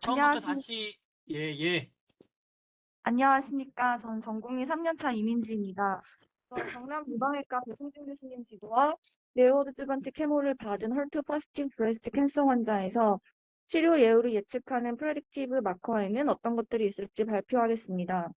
처음부터 안녕하십, 다시, 예. 안녕하십니까. 저는 전공의 3년차 이민지입니다. 저는 경남 무방외과 배승준 교수님 지도와 네오드주반트 케모를 받은 헐트 퍼스티브 브레스트 캔서 환자에서 치료 예후를 예측하는 프레딕티브 마커에는 어떤 것들이 있을지 발표하겠습니다.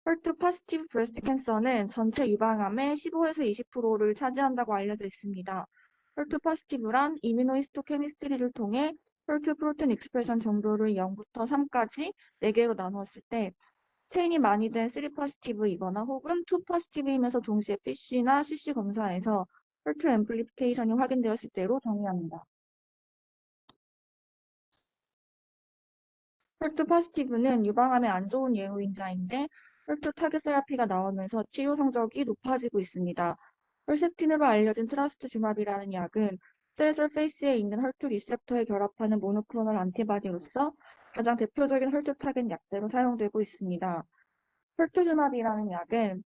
헐트 퍼스티브 브레스트 캔서는 전체 유방암의 15에서 20%를 차지한다고 알려져 있습니다. 헐트 퍼스티브란 이뮤노히스토케미스트리를 통해 헐트 프로틴 익스프레션 정도를 0부터 3까지 4개로 나누었을 때 체인이 많이 된 3 퍼스티브이거나 혹은 2 퍼스티브이면서 동시에 PC나 CC 검사에서 헐트 앰플리피케이션이 확인되었을 때로 정의합니다. 헐트 퍼스티브는 유방암에 안 좋은 예후인자인데 헐트 타겟 세라피가 나오면서 치료 성적이 높아지고 있습니다. 헐세틴으로 알려진 트라스트주맙이라는 약은 셀 서페이스에 있는 헐트 리셉터에 결합하는 모노크로널 안티바디로서 가장 대표적인 헐트 타겟 약제로 사용되고 있습니다. 헐투주맙이라는 약은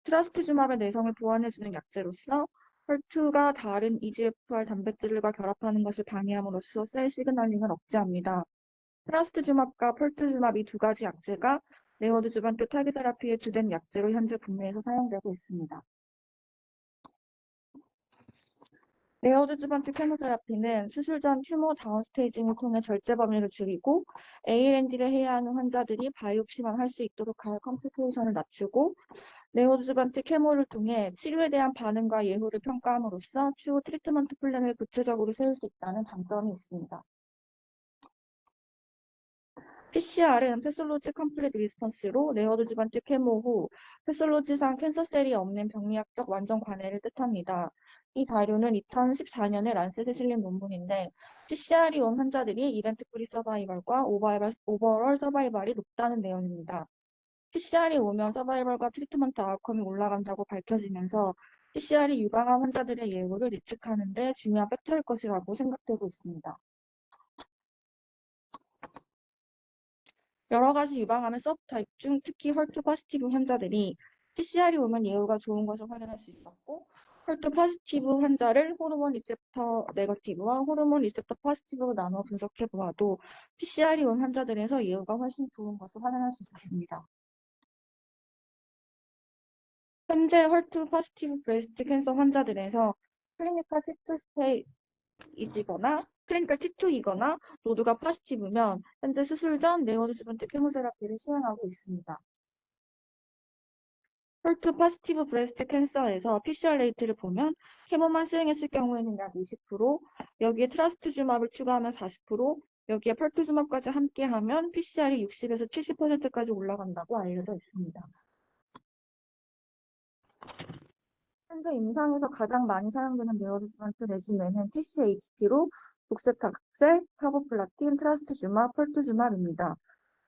트라스트주맙의 내성을 보완해주는 약제로서 헐투가 다른 EGFR 단백질과 결합하는 것을 방해함으로써 셀 시그널링을 억제합니다. 트라스트주맙과 펄투주맙 이 두 가지 약제가 네오드주반트 타겟 테라피의 주된 약제로 현재 국내에서 사용되고 있습니다. 네오드주반트 케모테라피는 수술 전 튜머 다운스테이징을 통해 절제 범위를 줄이고 ALND를 해야 하는 환자들이 바이옵시만 할 수 있도록 할 컴플리케이션을 낮추고 네오드주반트 케모를 통해 치료에 대한 반응과 예후를 평가함으로써 추후 트리트먼트 플랜을 구체적으로 세울 수 있다는 장점이 있습니다. PCR은 패솔로지 컴플릿 리스폰스로 네오드주반트 케모 후 패솔로지상 캔서셀이 없는 병리학적 완전 관해를 뜻합니다. 이 자료는 2014년에 란셋에 실린 논문인데 PCR이 온 환자들이 이벤트 프리 서바이벌과 오버럴 서바이벌이 높다는 내용입니다. PCR이 오면 서바이벌과 트리트먼트 아웃컴이 올라간다고 밝혀지면서 PCR이 유방암 환자들의 예후를 예측하는 데 중요한 팩터일 것이라고 생각되고 있습니다. 여러 가지 유방암의 서브타입 중 특히 헐트 포지티브 환자들이 PCR이 오면 예후가 좋은 것을 확인할 수 있었고 헐트 포지티브 환자를 호르몬 리셉터 네거티브와 호르몬 리셉터 포지티브로 나눠 분석해 보아도 PCR이 온 환자들에서 예후가 훨씬 좋은 것을 확인할 수 있었습니다. 현재 헐트 포지티브 브레스트 캔서 환자들에서 클리니컬 T2이거나 노드가 포지티브면 현재 수술 전 네오드주반트 케모세라피를 시행하고 있습니다. 헐트 포지티브 브레스트 캔서에서 PCR 레이트를 보면 케모만 시행했을 경우에는 약 20%, 여기에 트라스트주맙을 추가하면 40%, 여기에 펄투주맙까지 함께하면 PCR이 60에서 70%까지 올라간다고 알려져 있습니다. 현재 임상에서 가장 많이 사용되는 네오드주반트 레지멘은 TCHP로 독세탁셀, 카보플라틴, 트라스트주맙, 펄투주맙입니다.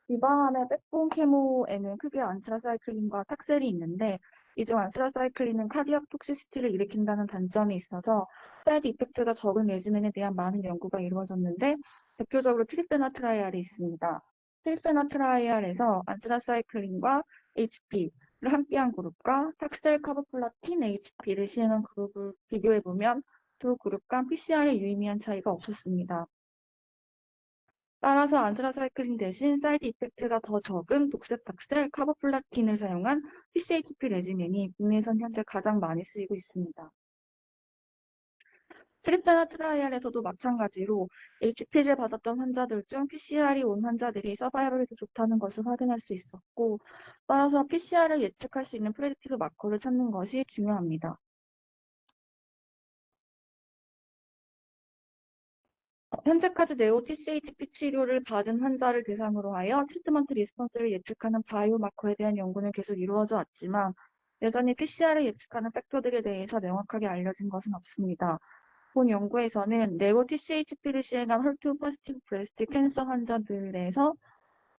유방암의 백본 케모에는 크게 안트라사이클린과 탁셀이 있는데 이 중 안트라사이클린은 카디악 톡시시티를 일으킨다는 단점이 있어서 사이드 이펙트가 적은 레지멘에 대한 많은 연구가 이루어졌는데 대표적으로 트리페나트라이알이 있습니다. 트리페나트라이알에서 안트라사이클린과 HP를 함께한 그룹과 탁셀 카보플라틴 HP를 시행한 그룹을 비교해보면 두 그룹 간 PCR의 유의미한 차이가 없었습니다. 따라서 안트라사이클린 대신 사이드 이펙트가 더 적은 독세탁셀 카보플라틴을 사용한 PCHP 레지멘이 국내에선 현재 가장 많이 쓰이고 있습니다. 트리페나 트라이알에서도 마찬가지로 HP를 받았던 환자들 중 PCR이 온 환자들이 서바이벌이 더 좋다는 것을 확인할 수 있었고, 따라서 PCR을 예측할 수 있는 프레딕티브 마커를 찾는 것이 중요합니다. 현재까지 네오 TCHP 치료를 받은 환자를 대상으로 하여 트리트먼트 리스폰스를 예측하는 바이오마커에 대한 연구는 계속 이루어져 왔지만 여전히 PCR을 예측하는 팩터들에 대해서 명확하게 알려진 것은 없습니다. 본 연구에서는 네오 TCHP를 시행한 헐트 포지티브 브레스트 캔서 환자들에서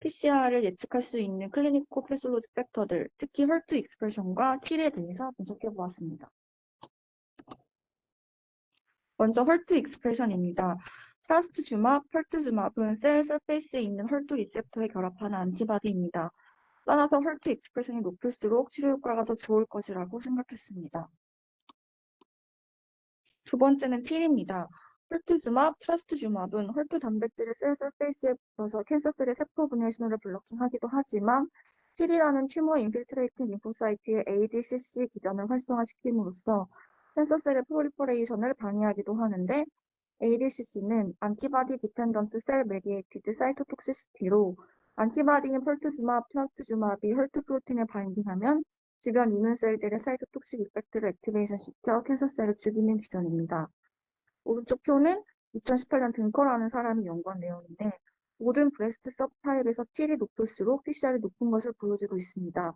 PCR을 예측할 수 있는 클리니코 패솔로지 팩터들, 특히 헐트 익스프레션과 틸에 대해서 분석해 보았습니다. 먼저 헐트 익스프레션입니다. 트라스트주맙, 펄투주맙은 셀 서페이스에 있는 헐트 리셉터에 결합하는 안티바디입니다. 따라서 헐트 익스프레션이 높을수록 치료 효과가 더 좋을 것이라고 생각했습니다. 두 번째는 틸입니다. 헐투주맙, 트러스트주맙은 헐투 단백질의 셀 서페이스에 붙어서 캔서셀의 세포 분해 신호를 블로킹하기도 하지만 TIL이라는 튜머 인필트레이팅 림포사이트의 ADCC 기전을 활성화시킴으로써 캔서셀의 프롤리퍼레이션을 방해하기도 하는데 ADCC는 안티바디 디펜던트 셀 메디에이티드 사이토톡시시티로 안티바디인 펄투주맙, 트러스트주맙이 헐투 프로틴에 바인딩하면 주변 이문 셀들의 사이토톡식 이펙트를 액티베이션 시켜 캔서셀을 죽이는 기전입니다. 오른쪽 표는 2018년 딩커라는 사람이 연구한 내용인데 모든 브레스트 서브타입에서 TIL이 높을수록 PCR이 높은 것을 보여주고 있습니다.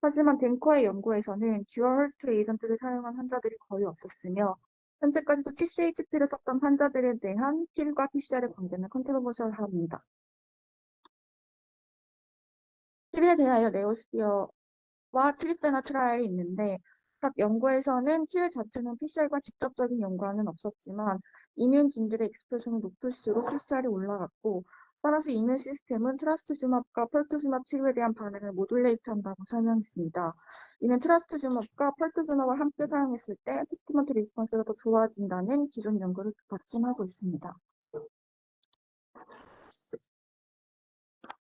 하지만 딩커의 연구에서는 듀얼 헐트 에이전트를 사용한 환자들이 거의 없었으며 현재까지도 TCHP를 썼던 환자들에 대한 TIL과 PCR의 관계는 컨트로버셜합니다. TIL에 대하여 네오스피어와 트리페나 트라이얼이 있는데 각 연구에서는 TIL 자체는 PCR과 직접적인 연관은 없었지만 이뮨진들의 익스프레션이 높을수록 PCR이 올라갔고 따라서 이뮨 시스템은 트라스투즈맙과 펄투즈맙 치료에 대한 반응을 모듈레이트한다고 설명했습니다. 이는 트라스투즈맙과 펄투즈맙을 함께 사용했을 때 트리트먼트 리스폰스가 더 좋아진다는 기존 연구를 받침하고 있습니다.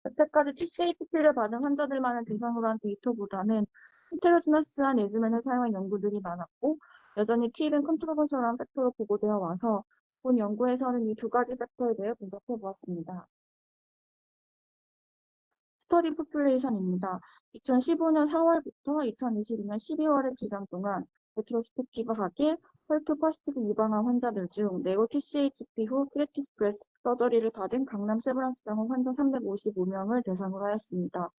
여태까지 TCHP를 받은 환자들만을 대상으로 한 데이터보다는 헤테로지너스한 레지멘을 사용한 연구들이 많았고 여전히 TIL은 컨트로버셜한 팩터로 보고되어 와서 본 연구에서는 이 두 가지 팩터에 대해 분석해 보았습니다. 스터디 포퓰레이션입니다. 2015년 4월부터 2022년 12월의 기간 동안 레트로스펙티브하게 헐투 퍼스티브 유방암 환자들 중 네오 TCHP 후 크리에티브 브레스트 서저리를 받은 강남 세브란스병원 환자 355명을 대상으로 하였습니다.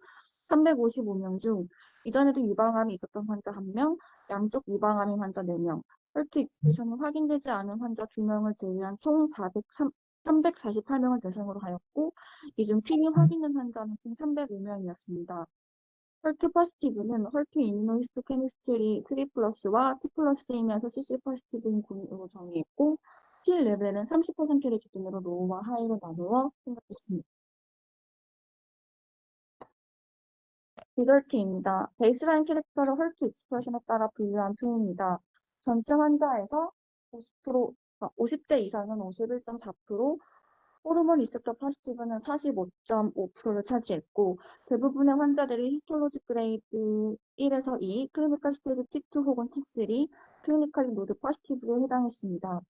355명 중 이전에도 유방암이 있었던 환자 1명, 양쪽 유방암인 환자 4명, 헐투 익스프레션이 확인되지 않은 환자 2명을 제외한 총 348명을 대상으로 하였고 이 중 TIL이 확인된 환자는 총 305명이었습니다. 헐투 퍼스티브는 헐투 이뮤노히스토 케미스트리 3+와 2+이면서 CC 퍼스티브인 군으로 정의했고 TIL 레벨은 30%를 기준으로 로우와 하이로 나누어 생각했습니다. 리절트입니다. 베이스라인 캐릭터를 헐투 익스프레션에 따라 분류한 표입니다. 전체 환자에서 50대 이상은 51.4%, 호르몬 리셉터 퍼스티브는 45.5%를 차지했고 대부분의 환자들이 히스톨로지 그레이드 1에서 2, 클리니컬 스테이지 T2 혹은 T3, 클리니컬 노드 퍼스티브에 해당했습니다.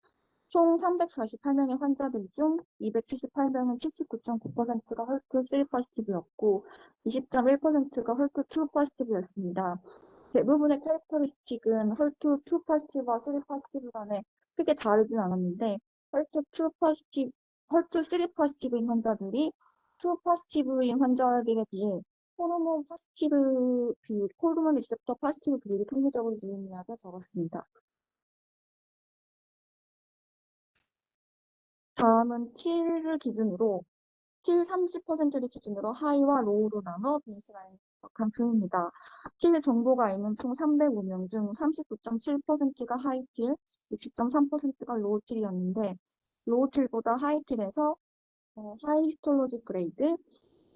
총 348명의 환자들 중 278명은 79.9%가 헐트 3 퍼스티브였고 20.1%가 헐트 2 퍼스티브였습니다. 대부분의 캐릭터리스틱은 헐트 2 퍼스티브와 3 퍼스티브 간에 크게 다르진 않았는데 헐트 3 퍼스티브인 환자들이 2 퍼스티브인 환자들에 비해 호르몬 리셉터 퍼스티브 비율이 통계적으로 유의미하게 적었습니다. 다음은 TIL 30%를 기준으로 하이와 로우로 나눠 베이스라인 분석한 표입니다. TIL 정보가 있는 총 305명 중 39.7%가 하이 TIL, 60.3%가 로우 TIL이었는데 로우 TIL보다 하이 TIL에서 하이 히스톨로지 그레이드,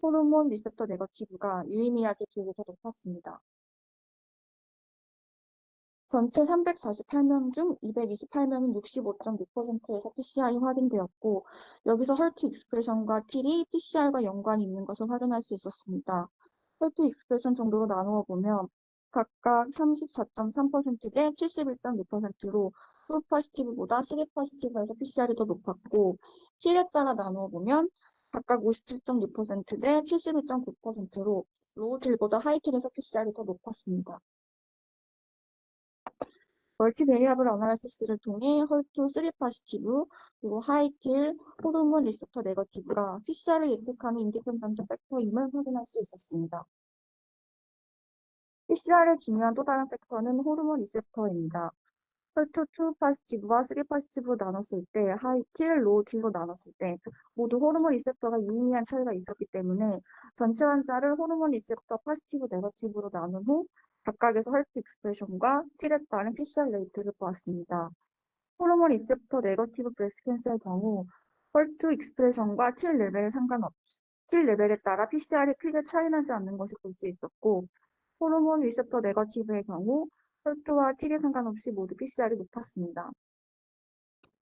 호르몬 리셉터 네거티브가 유의미하게 비율이 더 높았습니다. 전체 348명 중 228명인 65.6%에서 PCR이 확인되었고 여기서 헐트 익스프레션과 TIL이 PCR과 연관이 있는 것을 확인할 수 있었습니다. 헐트 익스프레션 정도로 나누어 보면 각각 34.3%대 71.6%로 2 퍼스티브보다 3 퍼스티브에서 PCR이 더 높았고 TIL에 따라 나누어 보면 각각 57.6%대 71.9%로 로우 TIL보다 하이 TIL에서 PCR이 더 높았습니다. 멀티 베리어블 어나리시스를 통해 헐투 3 퍼스티브, 그리고 하이틸, 호르몬 리셉터 네거티브가 PCR을 예측하는 인디펜던트 팩터임을 확인할 수 있었습니다. PCR의 중요한 또 다른 팩터는 호르몬 리셉터입니다. 헐투 2 퍼스티브와 3 퍼스티브로 나눴을 때, 하이틸, 로우틸로 나눴을 때 모두 호르몬 리셉터가 유의미한 차이가 있었기 때문에 전체 환자를 호르몬 리셉터 퍼스티브, 네거티브로 나눈 후 각각에서 헐투 익스프레션과 틸에 따른 PCR 레이트를 보았습니다. 호르몬 리셉터 네거티브 브레스트 캔서의 경우 헐투 익스프레션과 틸 레벨에 따라 PCR이 크게 차이나지 않는 것을 볼 수 있었고 호르몬 리셉터 네거티브의 경우 헐투와 틸에 상관없이 모두 PCR이 높았습니다.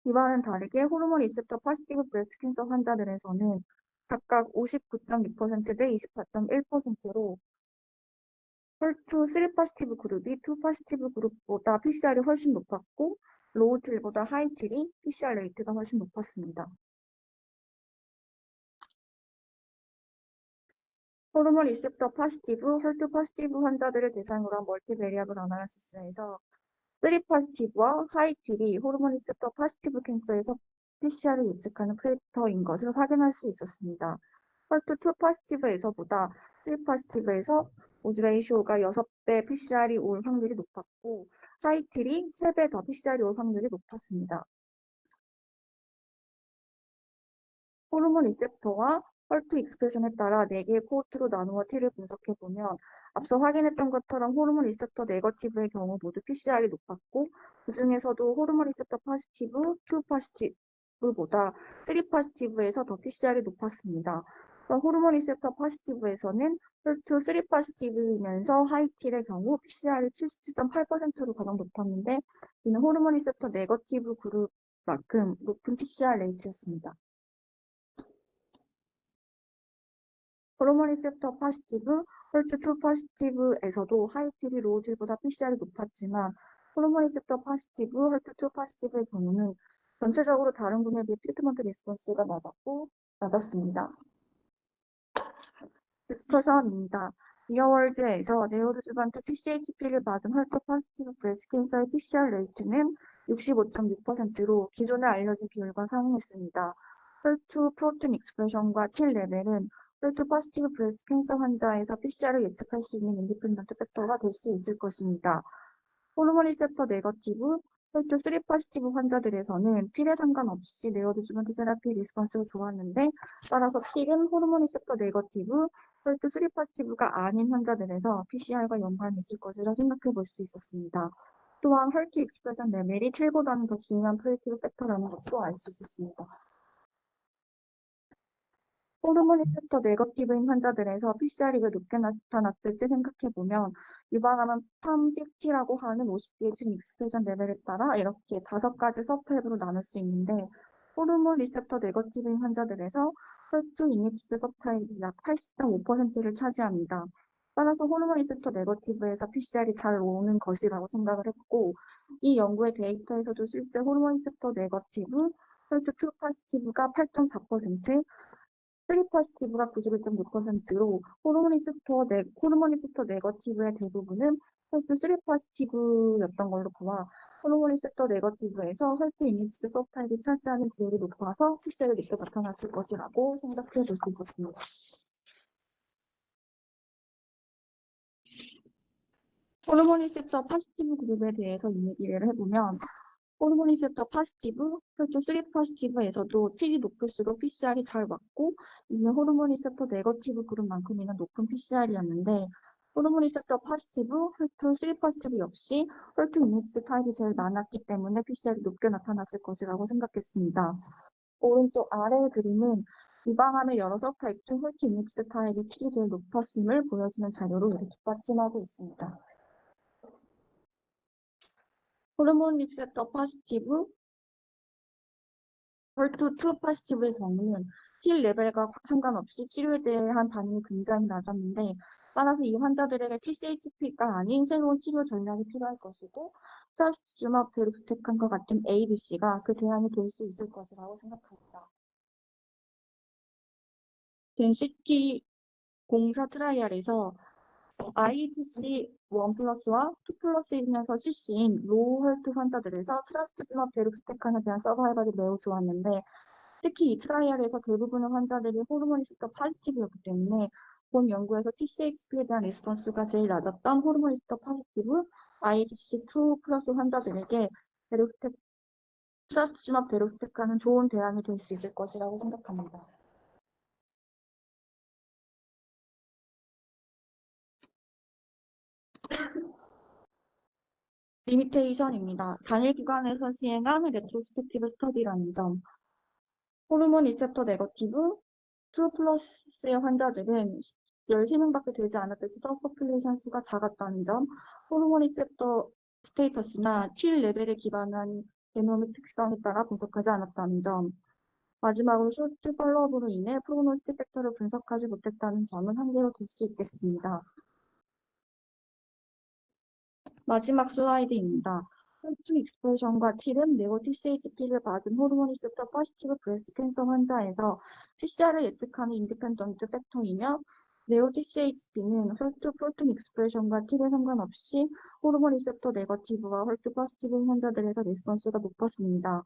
이와는 다르게 호르몬 리셉터 포지티브 브레스트 캔서 환자들에서는 각각 59.6% 대 24.1%로 혈투 3 포지티브 그룹이 2 포지티브 그룹보다 PCR이 훨씬 높았고 로우 틸보다 하이 틸이 PCR 레이트가 훨씬 높았습니다. 호르몬 리셉터 포지티브, 혈투 포지티브 환자들을 대상으로 한 멀티베리어블 어나리시스에서 3 포지티브와 하이 틸이 호르몬 리셉터 포지티브 캔서에서 PCR을 예측하는 프레디터인 것을 확인할 수 있었습니다. 혈투 2 포지티브에서보다 3 포지티브에서 오즈 레이쇼가 6배 PCR이 올 확률이 높았고 하이 틸이 3배 더 PCR이 올 확률이 높았습니다. 호르몬 리셉터와 헐트 익스프레션에 따라 4개의 코호트로 나누어 T를 분석해보면 앞서 확인했던 것처럼 호르몬 리셉터 네거티브의 경우 모두 PCR이 높았고 그 중에서도 호르몬 리셉터 포지티브, 2 포지티브보다 3 포지티브에서 더 PCR이 높았습니다. 호르몬 리셉터 포지티브에서는 헐트 3 포지티브이면서 하이틸의 경우 PCR이 77.8%로 가장 높았는데 이는 호르몬 리셉터 네거티브 그룹만큼 높은 PCR 레이트였습니다. 호르몬 리셉터 포지티브, 헐트2 포지티브에서도 하이틸이 로우틸보다 PCR이 높았지만 호르몬 리셉터 포지티브, 헐트2 포지티브의 경우는 전체적으로 다른 분에 비해 트리트먼트 리스폰스가 낮았습니다. 디스커션입니다. 리얼월드에서 네오드주반트 PCHP를 받은 헐트 포지티브 브레스트 캔서의 PCR 레이트는 65.6%로 기존에 알려진 비율과 상응했습니다. 헐트 프로틴 익스프레션과 틸 레벨은 헐트 포지티브 브레스트 캔서 환자에서 PCR을 예측할 수 있는 인디펜던트 팩터가 될 수 있을 것입니다. 호르몬 리셉터 네거티브, 헐트 3 포지티브 환자들에서는 필에 상관없이 네오드주반트 세라피 리스폰스가 좋았는데 따라서 필은 호르몬 리셉터 네거티브, 헐트 3 포지티브가 아닌 환자들에서 PCR과 연관이 있을 것이라 생각해 볼 수 있었습니다. 또한 헐트 익스프레션 레벨이 7보다는 더 중요한 프레디티브 팩터라는 것도 알 수 있었습니다. 호르몬 리셉터 네거티브인 환자들에서 PCR이 왜 높게 나타났을지 생각해보면 유방암은 팜50라고 하는 50개의 진 익스프레션 레벨에 따라 이렇게 5가지 서브타입으로 나눌 수 있는데 호르몬 리셉터 네거티브인 환자들에서 혈투 이니치드 서브타입이 약 80.5%를 차지합니다. 따라서 호르몬 리셉터 네거티브에서 PCR이 잘 오는 것이라고 생각을 했고 이 연구의 데이터에서도 실제 호르몬 리셉터 네거티브, 혈투2 포지티브가 8.4%, 3 포지티브가 91.6%로 호르몬 리셉터 네거티브의 대부분은 혈투 3 포지티브였던 걸로 보아 호르몬 리셉터 네거티브에서 혈투 이니시드 서브타입이 차지하는 비율이 높아서 PCR이 높게 나타났을 것이라고 생각해 볼 수 있었습니다. 호르몬 리셉터 포지티브 그룹에 대해서 이야기를 해보면 호르몬 리셉터 포지티브, 혈투 3 포지티브에서도 T이 높을수록 PCR이 잘 맞고 이는 호르몬 리셉터 네거티브 그룹만큼이나 높은 PCR이었는데 호르몬 리셉터 포지티브, 혈투 3 포지티브 역시 혈투 이니시드 타입이 제일 많았기 때문에 PCR이 높게 나타났을 것이라고 생각했습니다. 오른쪽 아래의 그림은 유방암의 여러 서브타입 중 혈투 이니시드 타입이 T이 제일 높았음을 보여주는 자료로 이렇게 뒷받침하고 있습니다. 호르몬 리셉터 포지티브, 헐트2 포지티브의 경우는 틸 레벨과 상관없이 치료에 대한 반응이 굉장히 낮았는데 따라서 이 환자들에게 TCHP가 아닌 새로운 치료 전략이 필요할 것이고 트라스트주막 베루스테칸과 같은 ADC가 그 대안이 될 수 있을 것이라고 생각합니다. 덴시티 공사 트라이얼에서 IHC 1 플러스와 2 플러스이면서 CC인 로우 헐트 환자들에서 트라스트주막 베루스테칸에 대한 서바이벌이 매우 좋았는데 특히 이 트라이얼에서 대부분의 환자들이 호르몬 리셉터 포지티브였기 때문에 본 연구에서 TCHP에 대한 리스폰스가 제일 낮았던 호르몬 리셉터 포지티브 IHC2 플러스 환자들에게 트라스트주막 베루스테칸은 좋은 대안이 될 수 있을 것이라고 생각합니다. 리미테이션입니다. 단일 기관에서 시행한 레트로스펙티브 스터디라는 점. 호르몬 리셉터 네거티브 2 플러스의 환자들은 13명밖에 되지 않았듯이 서브포퓰레이션 수가 작았다는 점, 호르몬 리셉터 스테이터스나 틸 레벨에 기반한 게노믹 특성에 따라 분석하지 않았다는 점, 마지막으로 쇼트 팔로업으로 인해 프로그노스틱 팩터를 분석하지 못했다는 점은 한계로 될 수 있겠습니다. 마지막 슬라이드입니다. 혈중 익스포션과 틸은 네오 TCHP를 받은 호르몬리셉터 포지티브 브레스트 캔서 환자에서 PCR을 예측하는 인디펜던트 팩터이며 네오 TCHP는 혈중 프로틴 익스프레션과 틸에 상관없이 호르몬 리셉터 네거티브와 혈중 포지티브 환자들에서 리스폰스가 높았습니다.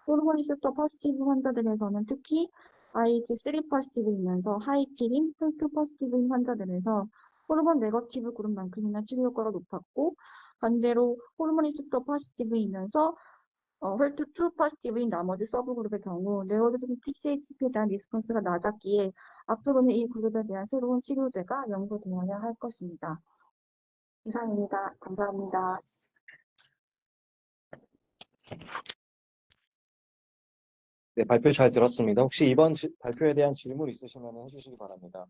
호르몬 리셉터 포지티브 환자들에서는 특히 IH3 포지티브이면서 하이틸인 혈중 포지티브인 환자들에서 호르몬 네거티브 그룹만큼이나 치료 효과가 높았고 반대로 호르몬 리셉터 포지티브이면서 혈투2 포지티브인 나머지 서브그룹의 경우 네오르즘 TCHP에 대한 리스폰스가 낮았기에 앞으로는 이 그룹에 대한 새로운 치료제가 연구되어야 할 것입니다. 이상입니다. 감사합니다. 네, 발표 잘 들었습니다. 혹시 이번 발표에 대한 질문 있으시면 해주시기 바랍니다.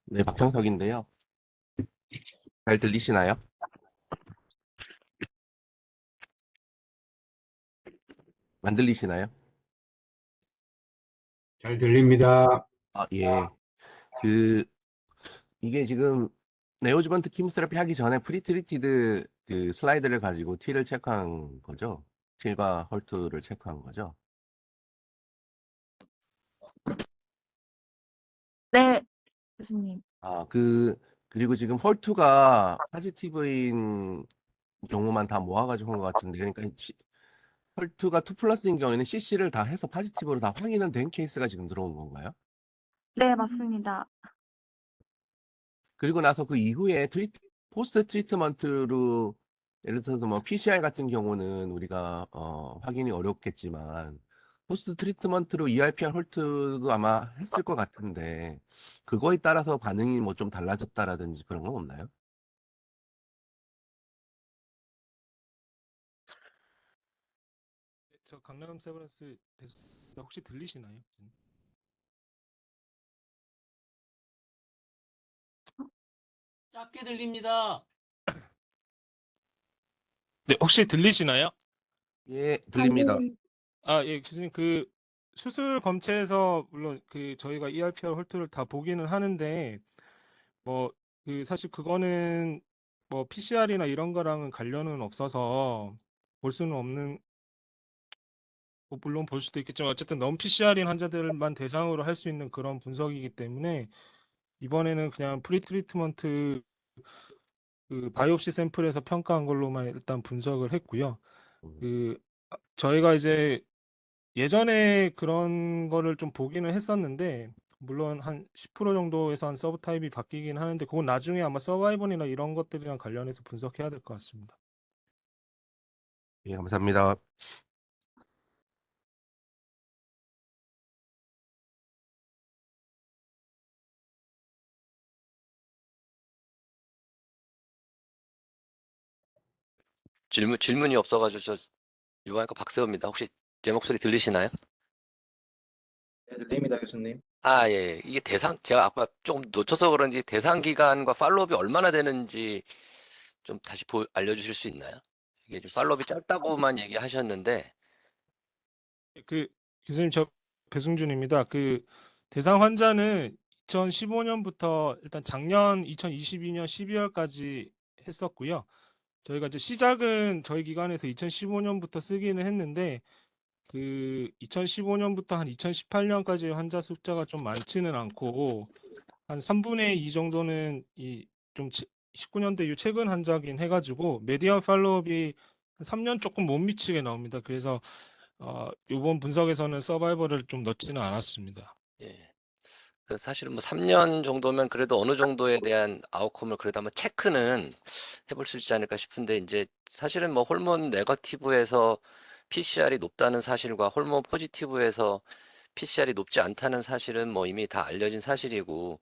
네, 박형석인데요. 잘 들리시나요? 안 들리시나요? 잘 들립니다. 예. 이게 지금 네오주반트 키모테라피 하기 전에 프리트리티드 그 슬라이드를 가지고 T를 체크한 거죠? T과 헐트를 체크한 거죠? 네, 교수님. 그리고 지금 헐트가 포지티브인 경우만 다 모아가지고 한 것 같은데, 그러니까 헐트가 2 플러스인 경우에는 CC를 다 해서 포지티브로 다 확인은 된 케이스가 지금 들어온 건가요? 네, 맞습니다. 그리고 나서 그 이후에 포스트 트리트먼트로 예를 들어서 뭐 PCR 같은 경우는 우리가 확인이 어렵겠지만 포스트 트리트먼트로 ERPR 홀트도 아마 했을 것 같은데 그거에 따라서 반응이 뭐 좀 달라졌다라든지 그런 건 없나요? 저 강남 세브란스 혹시 들리시나요? 작게 들립니다. 네, 혹시 들리시나요? 예, 들립니다. 예, 교수님 그 수술 검체에서 물론 그 저희가 ERPR 홀트를 다 보기는 하는데 뭐 그 사실 그거는 뭐 PCR이나 이런 거랑은 관련은 없어서 볼 수는 없는 뭐 물론 볼 수도 있겠지만 어쨌든 non PCR인 환자들만 대상으로 할 수 있는 그런 분석이기 때문에 이번에는 그냥 프리트리트먼트 그 바이옵시 샘플에서 평가한 걸로만 일단 분석을 했고요. 저희가 이제 예전에 그런 거를 좀 보기는 했었는데 물론 한 10% 정도에서 한 서브 타입이 바뀌긴 하는데 그건 나중에 아마 서바이벌이나 이런 것들이랑 관련해서 분석해야 될 것 같습니다. 예, 감사합니다. 질문이 없어가지고 저 유아외과 박세호입니다. 혹시 제 목소리 들리시나요? 네, 들립니다, 교수님. 예. 이게 제가 아까 조금 놓쳐서 그런지 대상 기간과 팔로업이 얼마나 되는지 좀 다시 알려주실 수 있나요? 이게 좀 팔로업이 짧다고만 얘기하셨는데, 그 교수님 저 배승준입니다. 그 대상 환자는 2015년부터 일단 작년 2022년 12월까지 했었고요. 저희가 이제 시작은 저희 기관에서 2015년부터 쓰기는 했는데 그 2015년부터 한 2018년까지 환자 숫자가 좀 많지는 않고 한 3분의 2 정도는 이 좀 19년도 이후 최근 환자긴 해가지고 메디안 팔로업이 한 3년 조금 못 미치게 나옵니다. 그래서 이번 분석에서는 서바이벌을 좀 넣지는 않았습니다. 예. 그래서 사실은 뭐 3년 정도면 그래도 어느 정도에 대한 아웃컴을 그래도 한번 체크는 해볼 수 있지 않을까 싶은데 이제 사실은 뭐 호르몬 네거티브에서 PCR이 높다는 사실과 호르몬 포지티브에서 PCR이 높지 않다는 사실은 뭐 이미 다 알려진 사실이고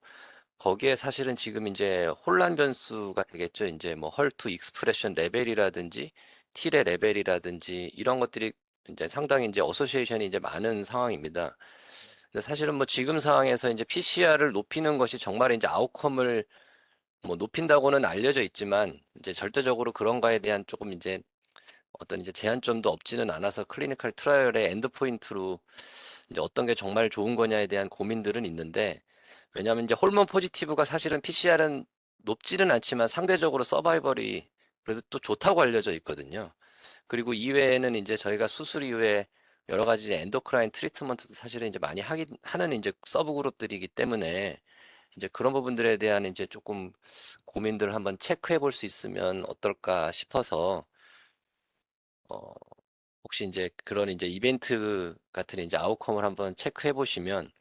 거기에 사실은 지금 이제 혼란 변수가 되겠죠. 이제 뭐 헐투 익스프레션 레벨이라든지 틸의 레벨이라든지 이런 것들이 이제 상당히 이제 어소시에이션이 이제 많은 상황입니다. 근데 사실은 뭐 지금 상황에서 이제 PCR을 높이는 것이 정말 이제 아웃컴을 뭐 높인다고는 알려져 있지만 이제 절대적으로 그런가에 대한 조금 이제 어떤 이제 제한점도 없지는 않아서 클리니컬 트라이얼의 엔드 포인트로 이제 어떤 게 정말 좋은 거냐에 대한 고민들은 있는데, 왜냐하면 이제 호르몬 포지티브가 사실은 PCR은 높지는 않지만 상대적으로 서바이벌이 그래도 또 좋다고 알려져 있거든요. 그리고 이외에는 이제 저희가 수술 이후에 여러 가지 엔도크라인 트리트먼트도 사실은 이제 많이 하는 이제 서브 그룹들이기 때문에 이제 그런 부분들에 대한 이제 조금 고민들을 한번 체크해 볼 수 있으면 어떨까 싶어서 어, 혹시 이제 그런 이제 이벤트 같은 이제 아웃컴을 한번 체크해 보시면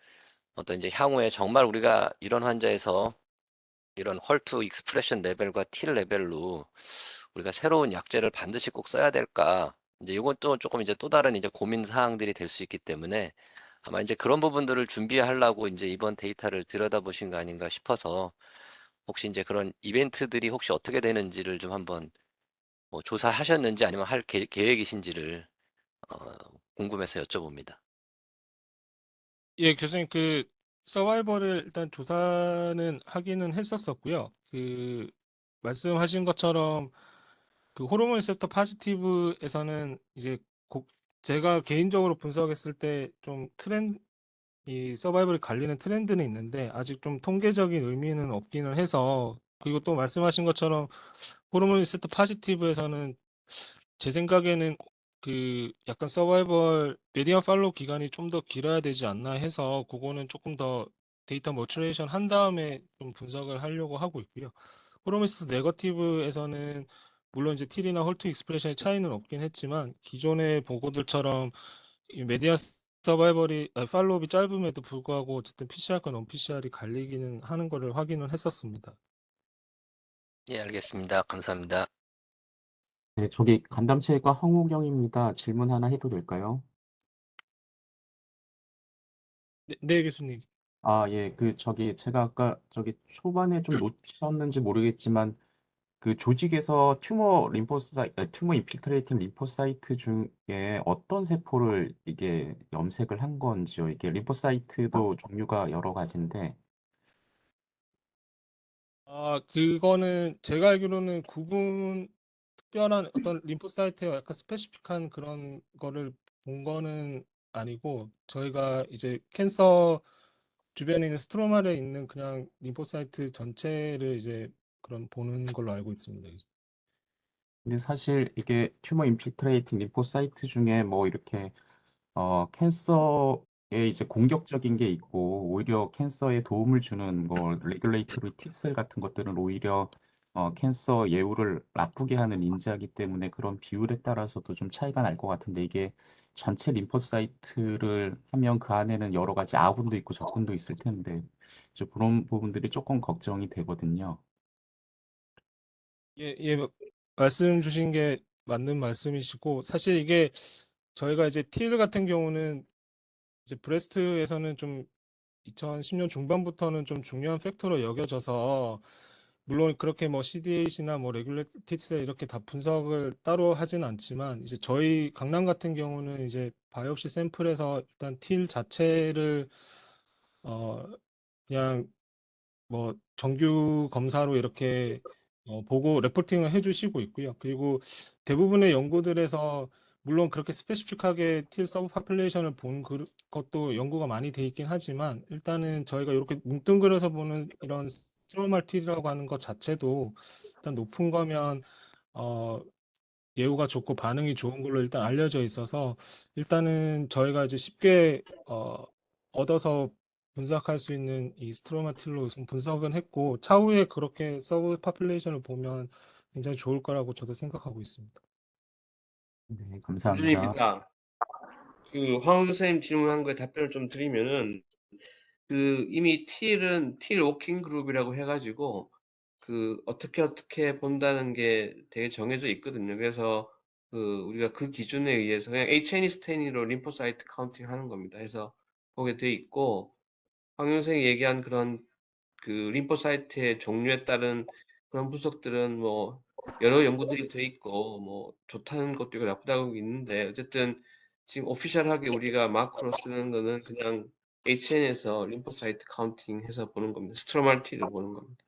어떤 이제 향후에 정말 우리가 이런 환자에서 이런 헐투 익스프레션 레벨과 틸 레벨로 우리가 새로운 약제를 반드시 꼭 써야 될까? 이제 이건 또 조금 이제 또 다른 이제 고민 사항들이 될 수 있기 때문에 아마 이제 그런 부분들을 준비하려고 이제 이번 데이터를 들여다보신 거 아닌가 싶어서 혹시 이제 그런 이벤트들이 혹시 어떻게 되는지를 좀 한번 뭐 조사하셨는지 아니면 할 계획이신지를 어, 궁금해서 여쭤봅니다. 예, 교수님 그 서바이벌을 일단 조사는 하기는 했었었고요. 그 말씀하신 것처럼 그 호르몬 리셉터 파지티브에서는 이제 제가 개인적으로 분석했을 때 좀 이 서바이벌이 갈리는 트렌드는 있는데 아직 좀 통계적인 의미는 없기는 해서, 그리고 또 말씀하신 것처럼 호르몬 리셉터 파지티브에서는 제 생각에는 그 약간 서바이벌 메디안 팔로우 기간이 좀 더 길어야 되지 않나 해서 그거는 조금 더 데이터 머추레이션 한 다음에 좀 분석을 하려고 하고 있고요. 호르몬스 네거티브에서는 물론 이제 틸이나 홀트 익스프레션의 차이는 없긴 했지만 기존의 보고들처럼 이 메디안 서바이벌이 팔로우업이 짧음에도 불구하고 어쨌든 PCR과 non PCR이 갈리기는 하는 거를 확인을 했었습니다. 예, 알겠습니다. 감사합니다. 네, 저기 간담체과 황우경입니다. 질문 하나 해도 될까요? 네, 네, 교수님. 아, 예, 제가 아까 초반에 좀 놓쳤는지 모르겠지만, 그 조직에서 튜머 인필트레이팅 림포사이트 중에 어떤 세포를 이게 염색을 한 건지요? 이게 림포사이트도 종류가 여러 가지인데, 그거는 제가 알기로는 특별한 어떤 림포사이트에 약간 스페시픽한 그런 거를 본 거는 아니고, 저희가 이제 캔서 주변에 있는 스트로마에 있는 그냥 림포사이트 전체를 이제 그런 보는 걸로 알고 있습니다. 근데 사실 이게 튜머 인필트레이팅 림포사이트 중에 뭐 이렇게 캔서에 이제 공격적인 게 있고, 오히려 캔서에 도움을 주는 뭐, 레귤레이터리 T셀 같은 것들은 오히려 캔서 예후를 나쁘게 하는 인자이기 때문에 그런 비율에 따라서도 좀 차이가 날 것 같은데, 이게 전체 림포사이트를 하면 그 안에는 여러 가지 아군도 있고 적군도 있을 텐데, 이제 그런 부분들이 조금 걱정이 되거든요. 예, 말씀 주신 게 맞는 말씀이시고, 사실 이게 저희가 이제 틸 같은 경우는 이제 브레스트에서는 좀 2010년 중반부터는 좀 중요한 팩터로 여겨져서, 물론 그렇게 뭐 CDH나 뭐 레귤레티스 이렇게 다 분석을 따로 하진 않지만, 이제 저희 강남 같은 경우는 이제 바이옵시 샘플에서 일단 틸 자체를 어 그냥 뭐 정규 검사로 이렇게 보고 레포팅을 해주시고 있고요. 그리고 대부분의 연구들에서 물론 그렇게 스페시픽하게 틸 서브 파퓰레이션을 본 것도 연구가 많이 돼 있긴 하지만, 일단은 저희가 이렇게 뭉뚱그려서 보는 이런 스트로말 틸이라고 하는 것 자체도 일단 높은 거면 어, 예후가 좋고 반응이 좋은 걸로 일단 알려져 있어서, 일단은 저희가 이제 쉽게 얻어서 분석할 수 있는 이 스트로마틸로 우선 분석은 했고, 차후에 그렇게 서브 파퓰레이션을 보면 굉장히 좋을 거라고 저도 생각하고 있습니다. 네, 감사합니다. 교수님입니다. 그 황 선생님 질문한 거에 답변을 좀 드리면은 그 이미 틸 워킹 그룹이라고 해가지고 그 어떻게 본다는 게 되게 정해져 있거든요. 그래서 그 우리가 그 기준에 의해서 그냥 H&E 스테인으로 림포사이트 카운팅 하는 겁니다. 해서 거기에 돼 있고, 황 선생이 얘기한 그런 그 림포사이트의 종류에 따른 그런 분석들은 뭐 여러 연구들이 돼 있고 뭐 좋다는 것도 있고 나쁘다고 있는데, 어쨌든 지금 오피셜하게 우리가 마크로 쓰는 거는 그냥 HN에서 림포사이트 카운팅 해서 보는 겁니다. 스트로말 T를 보는 겁니다.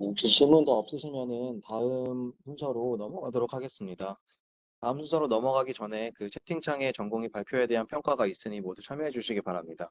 혹시 질문 더 없으시면은 다음 순서로 넘어가도록 하겠습니다. 다음 순서로 넘어가기 전에 그 채팅창에 전공의 발표에 대한 평가가 있으니 모두 참여해 주시기 바랍니다.